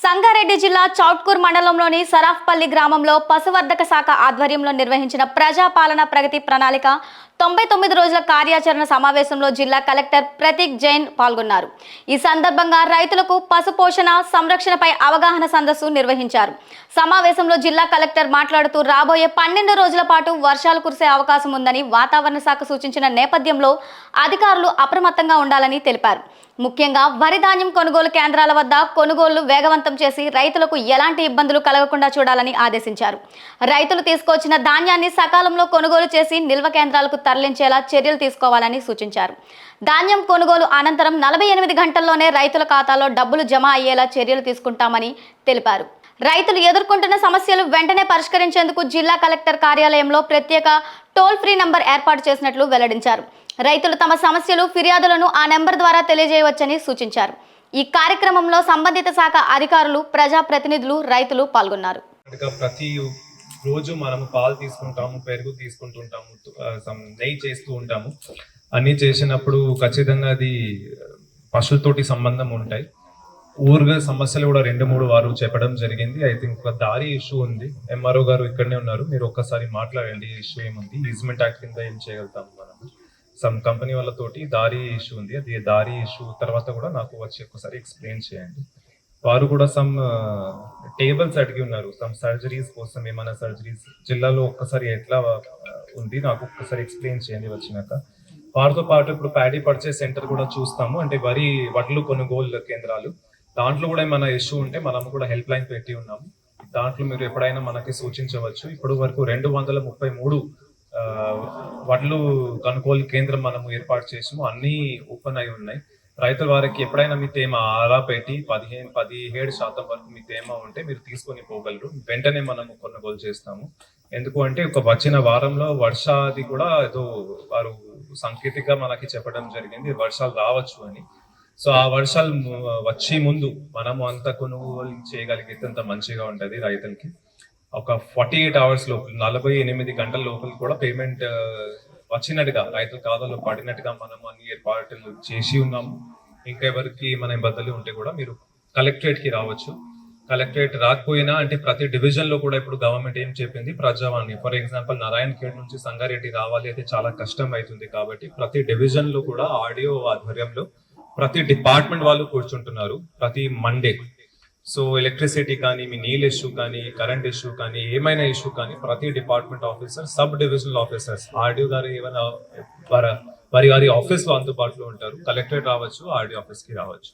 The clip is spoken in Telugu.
సంగారెడ్డి జిల్లా చౌట్కూర్ మండలంలోని సరాఫ్పల్లి గ్రామంలో పశువర్ధక శాఖ ఆధ్వర్యంలో నిర్వహించిన ప్రజాపాలన ప్రగతి ప్రణాళిక 99 రోజుల కార్యాచరణ సమావేశంలో జిల్లా కలెక్టర్ ప్రతీక్ జైన్ పాల్గొన్నారు. ఈ సందర్భంగా రైతులకు పశు పోషణ సంరక్షణపై అవగాహన సదస్సు నిర్వహించారు. సమావేశంలో జిల్లా కలెక్టర్ మాట్లాడుతూ రాబోయే 12 రోజుల పాటు వర్షాలు కురిసే అవకాశం ఉందని వాతావరణ శాఖ సూచించిన నేపథ్యంలో అధికారులు అప్రమత్తంగా ఉండాలని తెలిపారు. ముఖ్యంగా వరి ధాన్యం కొనుగోలు కేంద్రాల వద్ద కొనుగోళ్లు వేగవంతం చేసి రైతులకు ఎలాంటి ఇబ్బందులు కలగకుండా చూడాలని ఆదేశించారు. రైతులు తీసుకొచ్చిన ధాన్యాన్ని సకాలంలో కొనుగోలు చేసి నిల్వ కేంద్రాలకు తరలించేలా చర్యలు తీసుకోవాలని సూచించారు. ధాన్యం కొనుగోలు అనంతరం 48 గంటల్లోనే రైతుల ఖాతాలో డబ్బులు జమ అయ్యేలా చర్యలు తీసుకుంటామని తెలిపారు. రైతులు ఎదుర్కొంటున్న సమస్యలు వెంటనే పరిష్కరించేందుకు జిల్లా కలెక్టర్ కార్యాలయంలో ప్రత్యేక టోల్ ఫ్రీ నంబర్ ఏర్పాటు చేసినట్లు వెల్లడించారు. రైతులు తమ సమస్యలు ఫిర్యాదులను ఆ నెంబర్ ద్వారా తెలియజేయవచ్చని సూచించారు. ఈ కార్యక్రమంలో సంబంధిత శాఖ అధికారులు, ప్రజాప్రతినిధులు, రైతులు పాల్గొన్నారు. ప్రతి రోజు మనము పాలు తీసుకుంటాము, పెరుగు తీసుకుంటుంటాము, నెయ్యి చేస్తూ ఉంటాము. అన్ని చేసినప్పుడు ఖచ్చితంగా అది పశువులతోటి సంబంధం ఉంటాయి. ఊరుగా సమస్యలు కూడా 2-3 వారు చెప్పడం జరిగింది. ఐ థింక్ ఒక దారి ఇష్యూ ఉంది. ఎంఆర్ఓ గారు ఇక్కడనే ఉన్నారు, మీరు ఒక్కసారి మాట్లాడండి. ఇష్యూ ఏముంది, ఈజ్మెంట్ యాక్ట్ కింద ఏం చేయగలుగుతాము మనం. సమ్ కంపెనీ వాళ్ళతోటి దారి ఇష్యూ ఉంది. అది దారి ఇష్యూ తర్వాత కూడా నాకు వచ్చి ఒక్కసారి ఎక్స్ప్లెయిన్ చేయండి. వారు కూడా సమ్ టేబుల్స్ అడిగి ఉన్నారు, సమ్ సర్జరీస్ కోసం. ఏమైనా సర్జరీస్ జిల్లాలో ఒక్కసారి ఎట్లా ఉంది నాకు ఒక్కసారి ఎక్స్ప్లెయిన్ చేయండి వచ్చినాక. వారితో పాటు ఇప్పుడు ప్యాడీ పర్చేస్ సెంటర్ కూడా చూస్తాము, అంటే వడ్లు కొనుగోలు కేంద్రాలు. దాంట్లో కూడా ఏమైనా ఇష్యూ ఉంటే మనము కూడా హెల్ప్ లైన్ పెట్టి ఉన్నాము. దాంట్లో మీరు ఎప్పుడైనా మనకి సూచించవచ్చు. ఇప్పుడు వరకు 233 వడ్లు కొనుగోలు కేంద్రం మనము ఏర్పాటు చేసాము. అన్ని ఓపెన్ అయి ఉన్నాయి. రైతుల వారికి ఎప్పుడైనా మీ తేమ ఆరా పెట్టి 17% వరకు మీ తేమ ఉంటే మీరు తీసుకొని పోగలరు. వెంటనే మనము కొనుగోలు చేస్తాము. ఎందుకు అంటే ఒక వచ్చిన వారంలో వర్షాది కూడా ఏదో వారు సాంకేతికంగా మనకి చెప్పడం జరిగింది, వర్షాలు రావచ్చు అని. సో ఆ వర్షాలు వచ్చే ముందు మనము అంత కొనుగోలు చేయగలిగితే అంత మంచిగా ఉంటుంది రైతులకి. ఒక 48 అవర్స్ లోపల, 48 గంటల లోపల కూడా పేమెంట్ వచ్చినట్టుగా రైతుల ఖాతాలో పడినట్టుగా మనం అన్ని ఏర్పాట్లు చేసి ఉన్నాము. ఇంకా ఎవరికి మన ఇబ్బందులు ఉంటే కూడా మీరు కలెక్టరేట్ కి రావచ్చు. కలెక్టరేట్ రాకపోయినా అంటే ప్రతి డివిజన్ లో కూడా ఇప్పుడు గవర్నమెంట్ ఏం చెప్పింది, ప్రజావాణి. ఫర్ ఎగ్జాంపుల్ నారాయణఖేడ్ నుంచి సంగారెడ్డి రావాలి అయితే చాలా కష్టం అవుతుంది. కాబట్టి ప్రతి డివిజన్ లో కూడా ఆడియో ఆధ్వర్యంలో ప్రతి డిపార్ట్మెంట్ వాళ్ళు కూర్చుంటున్నారు ప్రతి మండే. సో ఎలక్ట్రిసిటీ కానీ, మీ నీళ్ళ ఇష్యూ కానీ, కరెంట్ ఇష్యూ కానీ, ఏమైనా ఇష్యూ కానీ ప్రతి department officer, sub divisional officers, RDO గారు ఏమైనా వారి ఆఫీస్ లో అందుబాటులో ఉంటారు. కలెక్టరేట్ రావచ్చు, ఆర్డీఓ ఆఫీస్ కి రావచ్చు.